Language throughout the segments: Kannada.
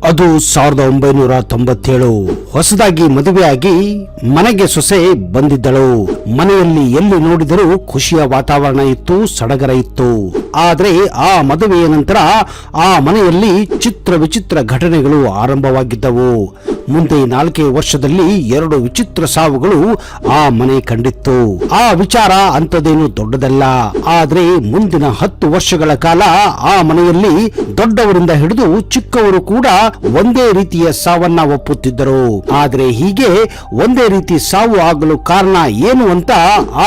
ಅದು 1997. ಹೊಸದಾಗಿ ಮದುವೆಯಾಗಿ ಮನೆಗೆ ಸೊಸೆ ಬಂದಿದ್ದಳು. ಮನೆಯಲ್ಲಿ ಎಲ್ಲಿ ನೋಡಿದರೂ ಖುಷಿಯ ವಾತಾವರಣ ಇತ್ತು, ಸಡಗರ ಇತ್ತು. ಆದ್ರೆ ಆ ಮದುವೆಯ ನಂತರ ಆ ಮನೆಯಲ್ಲಿ ಚಿತ್ರ ವಿಚಿತ್ರ ಘಟನೆಗಳು ಆರಂಭವಾಗಿದ್ದವು. ಮುಂದೆ 4 ವರ್ಷದಲ್ಲಿ 2 ವಿಚಿತ್ರ ಸಾವುಗಳು ಆ ಮನೆ ಕಂಡಿತ್ತು. ಆ ವಿಚಾರ ಅಂಥದ್ದೇನು ದೊಡ್ಡದಲ್ಲ. ಆದ್ರೆ ಮುಂದಿನ 10 ವರ್ಷಗಳ ಕಾಲ ಆ ಮನೆಯಲ್ಲಿ ದೊಡ್ಡವರಿಂದ ಹಿಡಿದು ಚಿಕ್ಕವರು ಕೂಡ ಒಂದೇ ರೀತಿಯ ಸಾವನ್ನ ಒಪ್ಪುತ್ತಿದ್ದರು. ಆದ್ರೆ ಹೀಗೆ ಒಂದೇ ರೀತಿ ಸಾವು ಆಗಲು ಕಾರಣ ಏನು ಅಂತ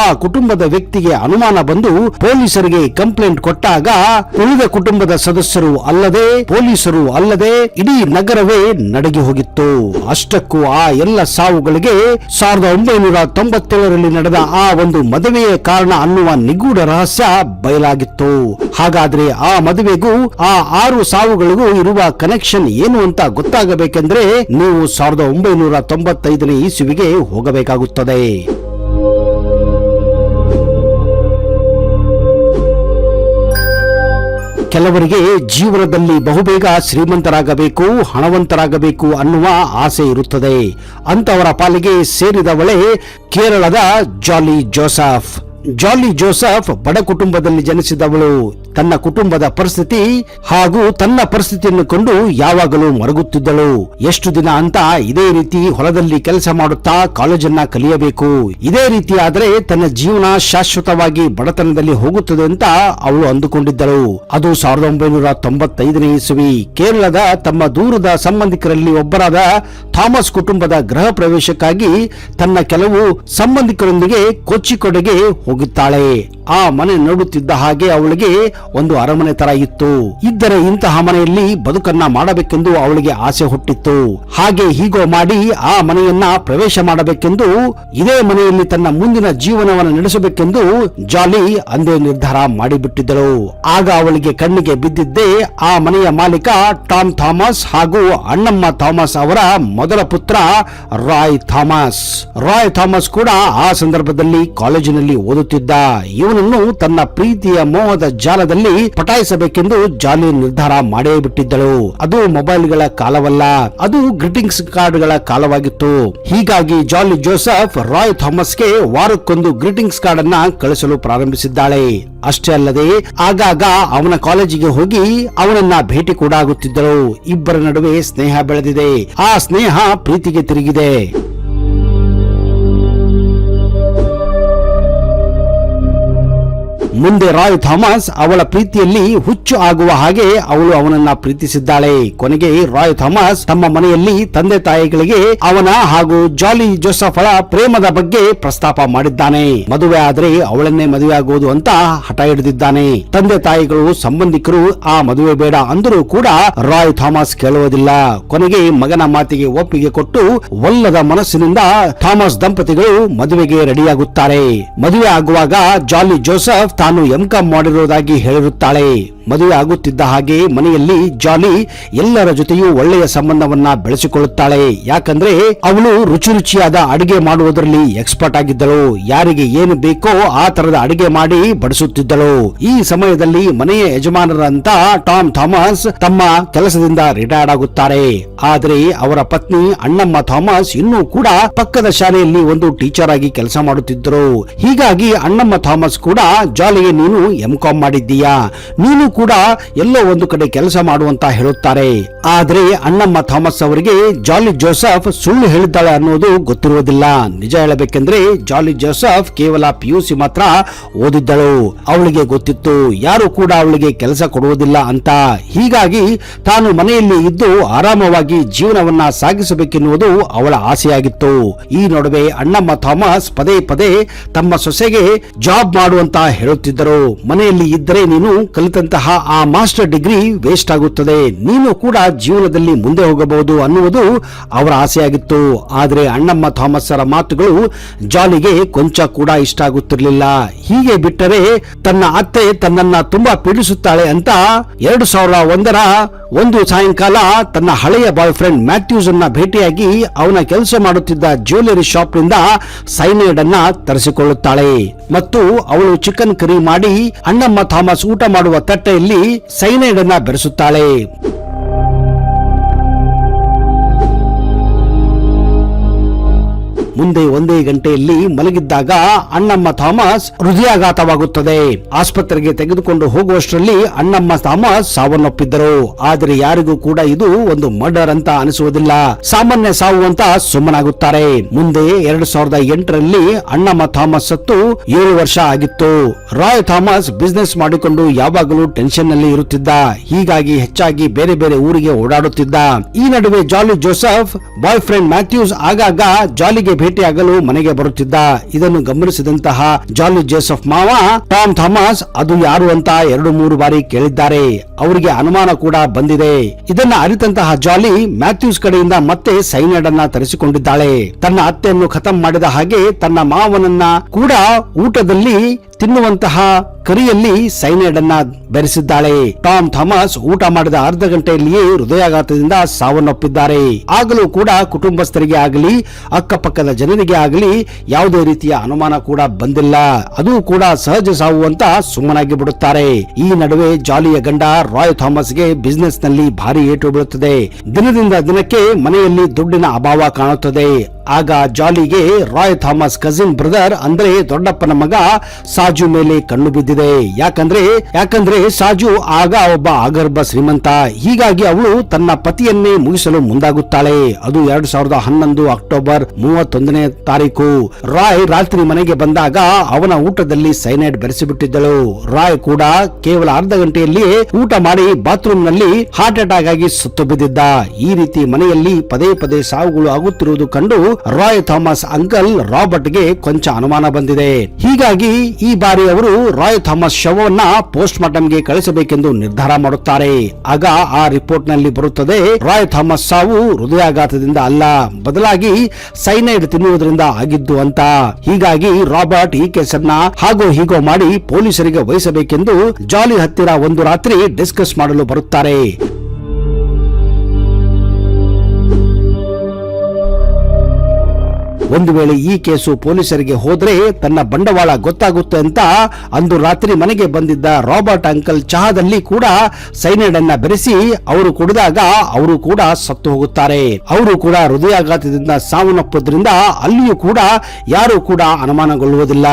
ಆ ಕುಟುಂಬದ ವ್ಯಕ್ತಿಗೆ ಅನುಮಾನ ಬಂದು ಪೊಲೀಸರಿಗೆ ಕಂಪ್ಲೇಂಟ್ ಕೊಟ್ಟಾಗ ಉಳಿದ ಕುಟುಂಬದ ಸದಸ್ಯರು ಅಲ್ಲದೆ ಪೊಲೀಸರು ಅಲ್ಲದೆ ಇಡೀ ನಗರವೇ ನಡಗಿ ಹೋಗಿತ್ತು. ಅಷ್ಟಕ್ಕೂ ಆ ಎಲ್ಲ ಸಾವುಗಳಿಗೆ 1997ರಲ್ಲಿ ನಡೆದ ಆ ಒಂದು ಮದುವೆಯ ಕಾರಣ ಅನ್ನುವ ನಿಗೂಢ ರಹಸ್ಯ ಬಯಲಾಗಿತ್ತು. ಹಾಗಾದ್ರೆ ಆ ಮದುವೆಗೂ ಆ 6 ಸಾವುಗಳಿಗೂ ಇರುವ ಕನೆಕ್ಷನ್ ಏನು ಅಂತ ಗೊತ್ತಾಗಬೇಕೆಂದ್ರೆ ನೀವು 1995ನೇ ಇಸವಿಗೆ ಹೋಗಬೇಕಾಗುತ್ತದೆ. ಕೆಲವರಿಗೆ ಜೀವನದಲ್ಲಿ ಬಹುಬೇಗ ಶ್ರೀಮಂತರಾಗಬೇಕು, ಹಣವಂತರಾಗಬೇಕು ಅನ್ನುವ ಆಸೆ ಇರುತ್ತದೆ. ಅಂತವರ ಪಾಲಿಗೆ ಸೇರಿದವಳೇ ಕೇರಳದ ಜಾಲಿ ಜೋಸೆಫ್. ಜಾಲಿ ಜೋಸೆಫ್ ಬಡ ಕುಟುಂಬದಲ್ಲಿ ಜನಿಸಿದವಳು. ತನ್ನ ಕುಟುಂಬದ ಪರಿಸ್ಥಿತಿ ಹಾಗೂ ತನ್ನ ಪರಿಸ್ಥಿತಿಯನ್ನು ಕೊಂಡು ಯಾವಾಗಲೂ ಮರಗುತ್ತಿದ್ದಳು. ಎಷ್ಟು ದಿನ ಅಂತ ಇದೇ ರೀತಿ ಹೊಲದಲ್ಲಿ ಕೆಲಸ ಮಾಡುತ್ತಾ ಕಾಲೇಜನ್ನ ಕಲಿಯಬೇಕು, ಇದೇ ರೀತಿ ಆದರೆ ತನ್ನ ಜೀವನ ಶಾಶ್ವತವಾಗಿ ಬಡತನದಲ್ಲಿ ಹೋಗುತ್ತದೆ ಅಂತ ಅವಳು ಅಂದುಕೊಂಡಿದ್ದಳು. ಅದು 1995ನೇ ಇಸವಿ. ಕೇರಳದ ತಮ್ಮ ದೂರದ ಸಂಬಂಧಿಕರಲ್ಲಿ ಒಬ್ಬರಾದ ಥಾಮಸ್ ಕುಟುಂಬದ ಗೃಹ ಪ್ರವೇಶಕ್ಕಾಗಿ ತನ್ನ ಕೆಲವು ಸಂಬಂಧಿಕರೊಂದಿಗೆ ಕೊಚ್ಚಿಕೊಡೆಗೆ ಹೋಗುತ್ತಾಳೆ. ಆ ಮನೆ ನೋಡುತ್ತಿದ್ದ ಹಾಗೆ ಅವಳಿಗೆ ಒಂದು ಅರಮನೆ ತರ ಇತ್ತು. ಇದ್ದರೆ ಇಂತಹ ಮನೆಯಲ್ಲಿ ಬದುಕನ್ನ ಮಾಡಬೇಕೆಂದು ಅವಳಿಗೆ ಆಸೆ ಹುಟ್ಟಿತ್ತು. ಹಾಗೆ ಹೀಗೋ ಮಾಡಿ ಆ ಮನೆಯನ್ನ ಪ್ರವೇಶ ಮಾಡಬೇಕೆಂದು, ಇದೇ ಮನೆಯಲ್ಲಿ ತನ್ನ ಮುಂದಿನ ಜೀವನವನ್ನು ನಡೆಸಬೇಕೆಂದು ಜಾಲಿ ಅಂದೇ ನಿರ್ಧಾರ ಮಾಡಿಬಿಟ್ಟಿದ್ದಳು. ಆಗ ಅವಳಿಗೆ ಕಣ್ಣಿಗೆ ಬಿದ್ದಿದ್ದೇ ಆ ಮನೆಯ ಮಾಲೀಕ ಟಾಮ್ ಥಾಮಸ್ ಹಾಗೂ ಅಣ್ಣಮ್ಮ ಥಾಮಸ್ ಅವರ ಮೊದಲ ಪುತ್ರ ರಾಯ್ ಥಾಮಸ್. ರಾಯ್ ಥಾಮಸ್ ಕೂಡ ಆ ಸಂದರ್ಭದಲ್ಲಿ ಕಾಲೇಜಿನಲ್ಲಿ ಓದುತ್ತಿದ್ದ. ಇವನನ್ನು ತನ್ನ ಪ್ರೀತಿಯ ಮೋಹದ ಜಾಲದಲ್ಲಿ ಪಟಾಯಿಸಬೇಕೆಂದು ಜಾಲಿ ನಿರ್ಧಾರ ಮಾಡೇ ಬಿಟ್ಟಿದ್ದಳು. ಅದು ಮೊಬೈಲ್ಗಳ ಕಾಲವಲ್ಲ, ಅದು ಗ್ರೀಟಿಂಗ್ಸ್ ಕಾರ್ಡ್ಗಳ ಕಾಲವಾಗಿತ್ತು. ಹೀಗಾಗಿ ಜಾಲಿ ಜೋಸೆಫ್ ರಾಯ್ ಥಾಮಸ್ಗೆ ವಾರಕ್ಕೊಂದು ಗ್ರೀಟಿಂಗ್ಸ್ ಕಾರ್ಡ್ ಅನ್ನ ಕಳಿಸಲು ಪ್ರಾರಂಭಿಸಿದ್ದಾಳೆ. ಅಷ್ಟೇ ಅಲ್ಲದೆ ಆಗಾಗ ಅವನ ಕಾಲೇಜಿಗೆ ಹೋಗಿ ಅವನನ್ನ ಭೇಟಿ ಕೂಡ ಆಗುತ್ತಿದ್ದಳು. ಇಬ್ಬರ ನಡುವೆ ಸ್ನೇಹ ಬೆಳೆದಿದೆ. ಆ ಸ್ನೇಹ ಪ್ರೀತಿಗೆ ತಿರುಗಿದೆ. ಮುಂದೆ ರಾಯ್ ಥಾಮಸ್ ಅವಳ ಪ್ರೀತಿಯಲ್ಲಿ ಹುಚ್ಚು ಆಗುವ ಹಾಗೆ ಅವಳು ಅವನನ್ನ ಪ್ರೀತಿಸಿದ್ದಾಳೆ. ಕೊನೆಗೆ ರಾಯ್ ಥಾಮಸ್ ತಮ್ಮ ಮನೆಯಲ್ಲಿ ತಂದೆ ತಾಯಿಗಳಿಗೆ ಅವನ ಹಾಗೂ ಜಾಲಿ ಜೋಸೆಫಳ ಪ್ರೇಮದ ಬಗ್ಗೆ ಪ್ರಸ್ತಾಪ ಮಾಡಿದ್ದಾನೆ. ಮದುವೆ ಆದ್ರೆ ಅವಳನ್ನೇ ಮದುವೆ ಆಗುವುದು ಅಂತ ಹಠ ಹಿಡಿದಿದ್ದಾನೆ. ತಂದೆ ತಾಯಿಗಳು ಸಂಬಂಧಿಕರು ಆ ಮದುವೆ ಬೇಡ ಅಂದರೂ ಕೂಡ ರಾಯ್ ಥಾಮಸ್ ಕೇಳುವುದಿಲ್ಲ. ಕೊನೆಗೆ ಮಗನ ಮಾತಿಗೆ ಒಪ್ಪಿಗೆ ಕೊಟ್ಟು ಒಲ್ಲದ ಮನಸ್ಸಿನಿಂದ ಥಾಮಸ್ ದಂಪತಿಗಳು ಮದುವೆಗೆ ರೆಡಿಯಾಗುತ್ತಾರೆ. ಮದುವೆ ಆಗುವಾಗ ಜಾಲಿ ಜೋಸೆಫ್ ತಾನು ಎಂ.ಕಾಂ ಮಾಡಿರುವುದಾಗಿ ಹೇಳಿರುತ್ತಾಳೆ. ಮದುವೆ ಆಗುತ್ತಿದ್ದ ಹಾಗೆ ಮನೆಯಲ್ಲಿ ಜಾಲಿ ಎಲ್ಲರ ಜೊತೆಯೂ ಒಳ್ಳೆಯ ಸಂಬಂಧವನ್ನ ಬೆಳೆಸಿಕೊಳ್ಳುತ್ತಾಳೆ. ಯಾಕಂದ್ರೆ ಅವಳು ರುಚಿಯಾದ ಅಡಿಗೆ ಮಾಡುವುದರಲ್ಲಿ ಎಕ್ಸ್ಪರ್ಟ್ ಆಗಿದ್ದಳು. ಯಾರಿಗೆ ಏನು ಬೇಕೋ ಆ ತರದ ಅಡಿಗೆ ಮಾಡಿ ಬಡಿಸುತ್ತಿದ್ದಳು. ಈ ಸಮಯದಲ್ಲಿ ಮನೆಯ ಯಜಮಾನರಂತ ಟಾಮ್ ಥಾಮಸ್ ತಮ್ಮ ಕೆಲಸದಿಂದ ರಿಟೈರ್ಡ್ ಆಗುತ್ತಾರೆ. ಆದರೆ ಅವರ ಪತ್ನಿ ಅಣ್ಣಮ್ಮ ಥಾಮಸ್ ಇನ್ನೂ ಕೂಡ ಪಕ್ಕದ ಶಾಲೆಯಲ್ಲಿ ಒಂದು ಟೀಚರ್ ಆಗಿ ಕೆಲಸ ಮಾಡುತ್ತಿದ್ದರು. ಹೀಗಾಗಿ ಅಣ್ಣಮ್ಮ ಥಾಮಸ್ ಕೂಡ ಜಾಲಿಗೆ ನೀನು ಎಂ.ಕಾಂ ಮಾಡಿದ್ದೀಯಾ, ನೀನು ಕೂಡ ಎಲ್ಲೋ ಒಂದು ಕಡೆ ಕೆಲಸ ಮಾಡುವಂತ ಹೇಳುತ್ತಾರೆ. ಆದ್ರೆ ಅಣ್ಣಮ್ಮ ಥಾಮಸ್ ಅವರಿಗೆ ಜಾಲಿ ಜೋಸೆಫ್ ಸುಳ್ಳು ಹೇಳಿದ್ದಾಳೆ ಅನ್ನೋದು ಗೊತ್ತಿರುವುದಿಲ್ಲ. ನಿಜ ಹೇಳಬೇಕೆಂದ್ರೆ ಜಾಲಿ ಜೋಸೆಫ್ ಕೇವಲ PUC ಮಾತ್ರ ಓದಿದ್ದಳು. ಅವಳಿಗೆ ಗೊತ್ತಿತ್ತು ಯಾರು ಕೂಡ ಅವಳಿಗೆ ಕೆಲಸ ಕೊಡುವುದಿಲ್ಲ ಅಂತ. ಹೀಗಾಗಿ ತಾನು ಮನೆಯಲ್ಲಿ ಇದ್ದು ಆರಾಮವಾಗಿ ಜೀವನವನ್ನ ಸಾಗಿಸಬೇಕೆನ್ನುವುದು ಅವಳ ಆಸೆಯಾಗಿತ್ತು. ಈ ನಡುವೆ ಅಣ್ಣಮ್ಮ ಥಾಮಸ್ ಪದೇ ಪದೇ ತಮ್ಮ ಸೊಸೆಗೆ ಜಾಬ್ ಮಾಡುವಂತ ಹೇಳುತ್ತಿದ್ದರು. ಮನೆಯಲ್ಲಿ ಇದ್ದರೆ ನೀನು ಕಲಿತಂತಹ ಆ ಮಾಸ್ಟರ್ ಡಿಗ್ರಿ ವೇಸ್ಟ್ ಆಗುತ್ತದೆ, ನೀನು ಕೂಡ ಜೀವನದಲ್ಲಿ ಮುಂದೆ ಹೋಗಬಹುದು ಅನ್ನುವುದು ಅವರ ಆಸೆಯಾಗಿತ್ತು. ಆದರೆ ಅಣ್ಣಮ್ಮ ಥಾಮಸ್ರ ಮಾತುಗಳು ಜಾಲಿಗೆ ಕೊಂಚ ಕೂಡ ಇಷ್ಟ ಆಗುತ್ತಿರಲಿಲ್ಲ. ಹೀಗೆ ಬಿಟ್ಟರೆ ತನ್ನ ಅತ್ತೆ ತನ್ನನ್ನ ತುಂಬಾ ಪೀಡಿಸುತ್ತಾಳೆ ಅಂತ 2001ರ ಒಂದು ಸಾಯಂಕಾಲ ತನ್ನ ಹಳೆಯ ಬಾಯ್ ಫ್ರೆಂಡ್ ಮ್ಯಾಥ್ಯೂಸ್ ಅನ್ನ ಭೇಟಿಯಾಗಿ ಅವನ ಕೆಲಸ ಮಾಡುತ್ತಿದ್ದ ಜ್ಯುವೆಲರಿ ಶಾಪ್ ನಿಂದ ಸೈನೈಡ್ ಅನ್ನ ತರಿಸಿಕೊಳ್ಳುತ್ತಾಳೆ ಮತ್ತು ಅವಳು ಚಿಕನ್ ಕರಿ ಮಾಡಿ ಅಣ್ಣಮ್ಮ ಥಾಮಸ್ ಊಟ ಮಾಡುವ ತಟ್ಟೆಯಲ್ಲಿ ಸೈನೈಡ್ ಅನ್ನ ಬೆರೆಸುತ್ತಾಳೆ. ಮುಂದೆ ಒಂದೇ ಗಂಟೆಯಲ್ಲಿ ಮಲಗಿದ್ದಾಗ ಅಣ್ಣಮ್ಮ ಥಾಮಸ್ ಹೃದಯಾಘಾತವಾಗುತ್ತದೆ. ಆಸ್ಪತ್ರೆಗೆ ತೆಗೆದುಕೊಂಡು ಹೋಗುವಷ್ಟರಲ್ಲಿ ಅಣ್ಣಮ್ಮ ಥಾಮಸ್ ಸಾವನ್ನಪ್ಪಿದ್ದರು. ಆದರೆ ಯಾರಿಗೂ ಕೂಡ ಇದು ಒಂದು ಮರ್ಡರ್ ಅಂತ ಅನಿಸುವುದಿಲ್ಲ, ಸಾಮಾನ್ಯ ಸಾವು ಅಂತ ಸುಮ್ಮನಾಗುತ್ತಾರೆ. ಮುಂದೆ 2008ರಲ್ಲಿ ಅಣ್ಣಮ್ಮ ಥಾಮಸ್ ಸತ್ತು 7 ವರ್ಷ ಆಗಿತ್ತು. ರಾಯ್ ಥಾಮಸ್ ಬಿಸಿನೆಸ್ ಮಾಡಿಕೊಂಡು ಯಾವಾಗಲೂ ಟೆನ್ಷನ್ ನಲ್ಲಿ ಇರುತ್ತಿದ್ದ. ಹೀಗಾಗಿ ಹೆಚ್ಚಾಗಿ ಬೇರೆ ಬೇರೆ ಊರಿಗೆ ಓಡಾಡುತ್ತಿದ್ದ. ಈ ನಡುವೆ ಜಾಲಿ ಜೋಸೆಫ್ ಬಾಯ್ ಫ್ರೆಂಡ್ ಮ್ಯಾಥ್ಯೂಸ್ ಆಗಾಗ ಜಾಲಿಗೆ ಭೇಟಿಯಾಗಲು ಮನೆಗೆ ಬರುತ್ತಿದ್ದ. ಇದನ್ನು ಗಮನಿಸಿದಂತಹ ಜಾಲಿ ಜೋಸೆಫ್ ಮಾವ ಟಾಮ್ ಥಾಮಸ್ ಅದು ಯಾರು ಅಂತ 2-3 ಬಾರಿ ಕೇಳಿದ್ದಾರೆ. ಅವರಿಗೆ ಅನುಮಾನ ಕೂಡ ಬಂದಿದೆ. ಇದನ್ನ ಅರಿತಂತಹ ಜಾಲಿ ಮ್ಯಾಥ್ಯೂಸ್ ಕಡೆಯಿಂದ ಮತ್ತೆ ಸೈನೈಡ್ ಅನ್ನ ತರಿಸಿಕೊಂಡಿದ್ದಾಳೆ. ತನ್ನ ಅತ್ತೆಯನ್ನು ಖತಮ್ ಮಾಡಿದ ಹಾಗೆ ತನ್ನ ಮಾವನನ್ನ ಕೂಡ ಊಟದಲ್ಲಿ ತಿನ್ನುವಂತಹ ಕರಿಯಲ್ಲಿ ಸೈನೈಡ್ ಅನ್ನ ಬೆರೆಸಿದ್ದಾಳೆ. ಟಾಮ್ ಥಾಮಸ್ ಊಟ ಮಾಡಿದ ಅರ್ಧ ಗಂಟೆಯಲ್ಲಿಯೇ ಹೃದಯಾಘಾತದಿಂದ ಸಾವನ್ನಪ್ಪಿದ್ದಾರೆ. ಆಗಲೂ ಕೂಡ ಕುಟುಂಬಸ್ಥರಿಗೆ ಆಗಲಿ ಅಕ್ಕಪಕ್ಕದ ಜನರಿಗೆ ಆಗಲಿ ಯಾವುದೇ ರೀತಿಯ ಅನುಮಾನ ಕೂಡ ಬಂದಿಲ್ಲ. ಅದು ಕೂಡ ಸಹಜ ಸಾವು ಅಂತ ಸುಮ್ಮನಾಗಿ ಬಿಡುತ್ತಾರೆ. ಈ ನಡುವೆ ಜಾಲಿಯ ಗಂಡ ರಾಯ್ ಥಾಮಸ್ಗೆ ಬಿಸಿನೆಸ್ ನಲ್ಲಿ ಭಾರಿ ಏಟು ಬೀಳುತ್ತದೆ. ದಿನದಿಂದ ದಿನಕ್ಕೆ ಮನೆಯಲ್ಲಿ ದುಡ್ಡಿನ ಅಭಾವ ಕಾಣುತ್ತದೆ. ಆಗ ಜಾಲಿಗೆ ರಾಯ್ ಥಾಮಸ್ ಕಸಿನ್ ಬ್ರದರ್ ಅಂದ್ರೆ ದೊಡ್ಡಪ್ಪನ ಮಗ ಸಾಜು ಮೇಲೆ ಕಣ್ಣು ಬಿದ್ದಿದೆ. ಯಾಕಂದ್ರೆ ಸಾಜು ಆಗ ಒಬ್ಬ ಆಗರ್ಭ ಶ್ರೀಮಂತ. ಹೀಗಾಗಿ ಅವಳು ತನ್ನ ಪತಿಯನ್ನೇ ಮುಗಿಸಲು ಮುಂದಾಗುತ್ತಾಳೆ. ಅದು 2011 ಅಕ್ಟೋಬರ್ 31ನೇ ತಾರೀಕು. ರಾಯ್ ರಾತ್ರಿ ಮನೆಗೆ ಬಂದಾಗ ಅವನ ಊಟದಲ್ಲಿ ಸೈನೈಡ್ ಬೆರೆಸಿಬಿಟ್ಟಿದ್ದಳು. ರಾಯ್ ಕೂಡ ಕೇವಲ ಅರ್ಧ ಗಂಟೆಯಲ್ಲಿಯೇ ಊಟ ಮಾಡಿ ಬಾತ್ರೂಮ್ ನಲ್ಲಿ ಹಾರ್ಟ್ ಅಟ್ಯಾಕ್ ಆಗಿ ಸತ್ತು ಬಿದ್ದಿದ್ದ. ಈ ರೀತಿ ಮನೆಯಲ್ಲಿ ಪದೇ ಪದೇ ಸಾವುಗಳು ಆಗುತ್ತಿರುವುದು ಕಂಡು ರಾಯ್ ಥಾಮಸ್ ಅಂಕಲ್ ರಾಬರ್ಟ್ಗೆ ಕೊಂಚ ಅನುಮಾನ ಬಂದಿದೆ. ಹೀಗಾಗಿ ಈ ಬಾರಿ ಅವರು ರಾಯ್ ಥಾಮಸ್ ಶವವನ್ನ ಪೋಸ್ಟ್ ಮಾರ್ಟಂಗೆ ಕಳಿಸಬೇಕೆಂದು ನಿರ್ಧಾರ ಮಾಡುತ್ತಾರೆ. ಆಗ ಆ ರಿಪೋರ್ಟ್ ನಲ್ಲಿ ಬರುತ್ತದೆ ರಾಯ್ ಥಾಮಸ್ ಸಾವು ಹೃದಯಾಘಾತದಿಂದ ಅಲ್ಲ, ಬದಲಾಗಿ ಸೈನೈಡ್ ತಿನ್ನುವುದರಿಂದ ಆಗಿದ್ದು ಅಂತ. ಹೀಗಾಗಿ ರಾಬರ್ಟ್ ಈ ಕೇಸನ್ನ ಹಾಗೋ ಹೀಗೋ ಮಾಡಿ ಪೊಲೀಸರಿಗೆ ವಹಿಸಬೇಕೆಂದು ಜಾಲಿ ಹತ್ತಿರ ಒಂದು ರಾತ್ರಿ ಡಿಸ್ಕಸ್ ಮಾಡಲು ಬರುತ್ತಾರೆ. ಒಂದು ವೇಳೆ ಈ ಕೇಸು ಪೊಲೀಸರಿಗೆ ಹೋದ್ರೆ ತನ್ನ ಬಂಡವಾಳ ಗೊತ್ತಾಗುತ್ತೆ ಅಂತ ಅಂದು ರಾತ್ರಿ ಮನೆಗೆ ಬಂದಿದ್ದ ರಾಬರ್ಟ್ ಅಂಕಲ್ ಚಹಾದಲ್ಲಿ ಕೂಡ ಸೈನೈಡ್ ಅನ್ನ ಬೆರೆಸಿ ಅವರು ಕುಡಿದಾಗ ಅವರು ಕೂಡ ಸತ್ತು ಹೋಗುತ್ತಾರೆ. ಅವರು ಕೂಡ ಹೃದಯಾಘಾತದಿಂದ ಸಾವನ್ನಪ್ಪುವುದರಿಂದ ಅಲ್ಲಿಯೂ ಕೂಡ ಯಾರು ಕೂಡ ಅನುಮಾನಗೊಳ್ಳುವುದಿಲ್ಲ.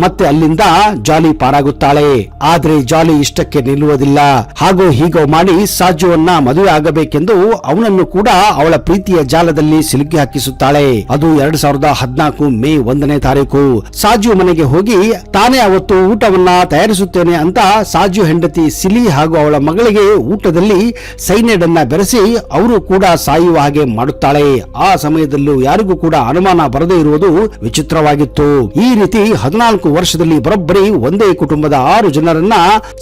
ಮತ್ತೆ ಅಲ್ಲಿಂದ ಜಾಲಿ ಪಾರಾಗುತ್ತಾಳೆ. ಆದ್ರೆ ಜಾಲಿ ಇಷ್ಟಕ್ಕೆ ನಿಲ್ಲುವುದಿಲ್ಲ. ಹಾಗೋ ಹೀಗೋ ಮಾಡಿ ಸಾಜುವನ್ನ ಮದುವೆ ಆಗಬೇಕೆಂದು ಅವನನ್ನು ಕೂಡ ಅವಳ ಪ್ರೀತಿಯ ಜಾಲದಲ್ಲಿ ಸಿಲುಕಿ ಹಾಕಿಸುತ್ತಾಳೆ. ಅದು 2014 ಮೇ 1ನೇ ತಾರೀಕು. ಸಾಜು ಮನೆಗೆ ಹೋಗಿ ತಾನೇ ಅವತ್ತು ಊಟವನ್ನ ತಯಾರಿಸುತ್ತೇನೆ ಅಂತ ಸಾಜು ಹೆಂಡತಿ ಸಿಲಿ ಹಾಗೂ ಅವಳ ಮಗಳಿಗೆ ಊಟದಲ್ಲಿ ಸೈನೈಡ್ ಅನ್ನ ಬೆರೆಸಿ ಅವರು ಕೂಡ ಸಾಯುವ ಹಾಗೆ ಮಾಡುತ್ತಾಳೆ. ಆ ಸಮಯದಲ್ಲೂ ಯಾರಿಗೂ ಕೂಡ ಅನುಮಾನ ಬರದೇ ಇರುವುದು ವಿಚಿತ್ರವಾಗಿತ್ತು. ಈ ರೀತಿ 14 ವರ್ಷದಲ್ಲಿ ಬರೋಬ್ಬರಿ ಒಂದೇ ಕುಟುಂಬದ 6 ಜನರನ್ನ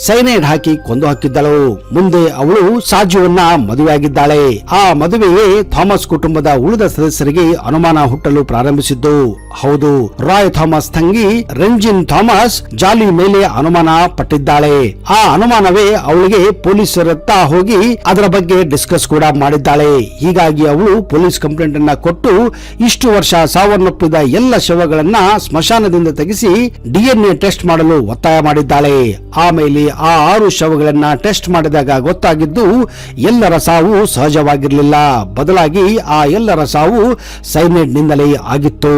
ಸೈನೈಡ್ ಹಾಕಿ ಕೊಂದು ಹಾಕಿದ್ದಳು. ಮುಂದೆ ಅವಳು ಸಾಜುವನ್ನ ಮದುವೆಯಾಗಿದ್ದಾಳೆ. ಆ ಮದುವೆಯೇ ಥಾಮಸ್ ಕುಟುಂಬದ ಉಳಿದ ಸದಸ್ಯರಿಗೆ ಅನುಮಾನ ಹುಟ್ಟಲು ಪ್ರಾರಂಭಿಸಿದ್ದು. ಹೌದು, ರಾಯ್ ಥಾಮಸ್ ತಂಗಿ ರೆಂಜಿನ್ ಥಾಮಸ್ ಜಾಲಿ ಮೇಲೆ ಅನುಮಾನ ಪಟ್ಟಿದ್ದಾಳೆ. ಆ ಅನುಮಾನವೇ ಅವಳಿಗೆ ಪೊಲೀಸರತ್ತ ಹೋಗಿ ಅದರ ಬಗ್ಗೆ ಡಿಸ್ಕಸ್ ಕೂಡ ಮಾಡಿದ್ದಾಳೆ. ಹೀಗಾಗಿ ಅವಳು ಪೊಲೀಸ್ ಕಂಪ್ಲೇಂಟ್ ಅನ್ನ ಕೊಟ್ಟು ಇಷ್ಟು ವರ್ಷ ಸಾವನ್ನಪ್ಪಿದ ಎಲ್ಲ ಶವಗಳನ್ನ ಸ್ಮಶಾನದಿಂದ ತೆಗೆಸಿ DNA ಟೆಸ್ಟ್ ಮಾಡಲು ಒತ್ತಾಯ ಮಾಡಿದ್ದಾಳೆ. ಆಮೇಲೆ ಆ 6 ಶವಗಳನ್ನ ಟೆಸ್ಟ್ ಮಾಡಿದಾಗ ಗೊತ್ತಾಗಿದ್ದು ಎಲ್ಲರ ಸಾವು ಸಹಜವಾಗಿರಲಿಲ್ಲ, ಬದಲಾಗಿ ಆ ಎಲ್ಲರ ಸಾವು ಸೈನೈಡ್ ನಿಂದಲೇ ಆಗಿತ್ತು.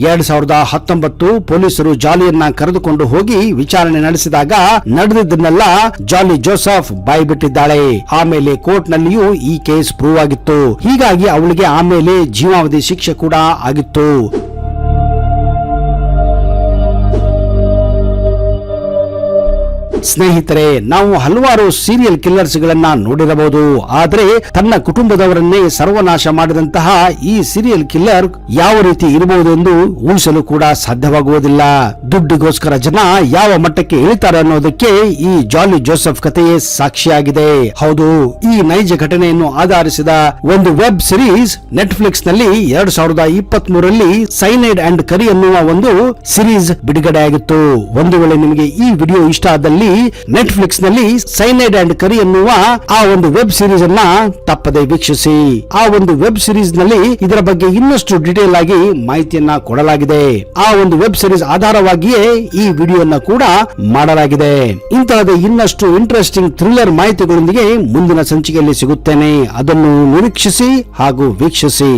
2019 ಪೊಲೀಸರು ಜಾಲಿಯನ್ನ ಕರೆದುಕೊಂಡು ಹೋಗಿ ವಿಚಾರಣೆ ನಡೆಸಿದಾಗ ನಡೆದಿದ್ದನ್ನೆಲ್ಲ ಜಾಲಿ ಜೋಸೆಫ್ ಬಾಯ್ಬಿಟ್ಟಿದ್ದಾಳೆ. ಆಮೇಲೆ ಕೋರ್ಟ್ ನಲ್ಲಿಯೂ ಈ ಕೇಸ್ ಪ್ರೂವ್ ಆಗಿತ್ತು. ಹೀಗಾಗಿ ಅವಳಿಗೆ ಆಮೇಲೆ ಜೀವಾವಧಿ ಶಿಕ್ಷೆ ಕೂಡ ಆಗಿತ್ತು. ಸ್ನೇಹಿತರೆ, ನಾವು ಹಲವಾರು ಸೀರಿಯಲ್ ಕಿಲ್ಲರ್ಸ್ ಗಳನ್ನ ನೋಡಿರಬಹುದು. ಆದ್ರೆ ತನ್ನ ಕುಟುಂಬದವರನ್ನೇ ಸರ್ವನಾಶ ಮಾಡಿದಂತಹ ಈ ಸೀರಿಯಲ್ ಕಿಲ್ಲರ್ ಯಾವ ರೀತಿ ಇರಬಹುದು ಎಂದು ಊಹಿಸಲು ಕೂಡ ಸಾಧ್ಯವಾಗುವುದಿಲ್ಲ. ದುಡ್ಡಿಗೋಸ್ಕರ ಜನ ಯಾವ ಮಟ್ಟಕ್ಕೆ ಇಳಿತಾರೆ ಅನ್ನೋದಕ್ಕೆ ಈ ಜಾಲಿ ಜೋಸೆಫ್ ಕಥೆಯೇ ಸಾಕ್ಷಿಯಾಗಿದೆ. ಹೌದು, ಈ ನೈಜ ಘಟನೆಯನ್ನು ಆಧರಿಸಿದ ಒಂದು ವೆಬ್ ಸಿರೀಸ್ ನೆಟ್ಫ್ಲಿಕ್ಸ್ ನಲ್ಲಿ 2023ರಲ್ಲಿ ಸೈನೈಡ್ ಅಂಡ್ ಕರಿ ಎನ್ನುವ ಒಂದು ಸಿರೀಸ್ ಬಿಡುಗಡೆಯಾಗಿತ್ತು. ಒಂದು ವೇಳೆ ನಿಮಗೆ ಈ ವಿಡಿಯೋ ಇಷ್ಟ ಆದಲ್ಲಿ ನೆಟ್ಫ್ಲಿಕ್ಸ್ ನಲ್ಲಿ ಸೈನೈಡ್ ಅಂಡ್ ಕರಿ ಎನ್ನುವ ಆ ಒಂದು ವೆಬ್ ಸಿರೀಸ್ ಅನ್ನ ತಪ್ಪದೆ ವೀಕ್ಷಿಸಿ. ಆ ಒಂದು ವೆಬ್ ಸಿರೀಸ್ ನಲ್ಲಿ ಇದರ ಬಗ್ಗೆ ಇನ್ನಷ್ಟು ಡೀಟೇಲ್ ಆಗಿ ಮಾಹಿತಿಯನ್ನ ಕೊಡಲಾಗಿದೆ. ಆ ಒಂದು ವೆಬ್ ಸಿರೀಸ್ ಆಧಾರವಾಗಿಯೇ ಈ ವಿಡಿಯೋನ ಕೂಡ ಮಾಡಲಾಗಿದೆ. ಇಂತಹದೇ ಇನ್ನಷ್ಟು ಇಂಟ್ರೆಸ್ಟಿಂಗ್ ಥ್ರಿಲ್ಲರ್ ಮಾಹಿತಿಗಳೊಂದಿಗೆ ಮುಂದಿನ ಸಂಚಿಕೆಯಲ್ಲಿ ಸಿಗುತ್ತೇನೆ. ಅದನ್ನು ನಿರೀಕ್ಷಿಸಿ ಹಾಗೂ ವೀಕ್ಷಿಸಿ.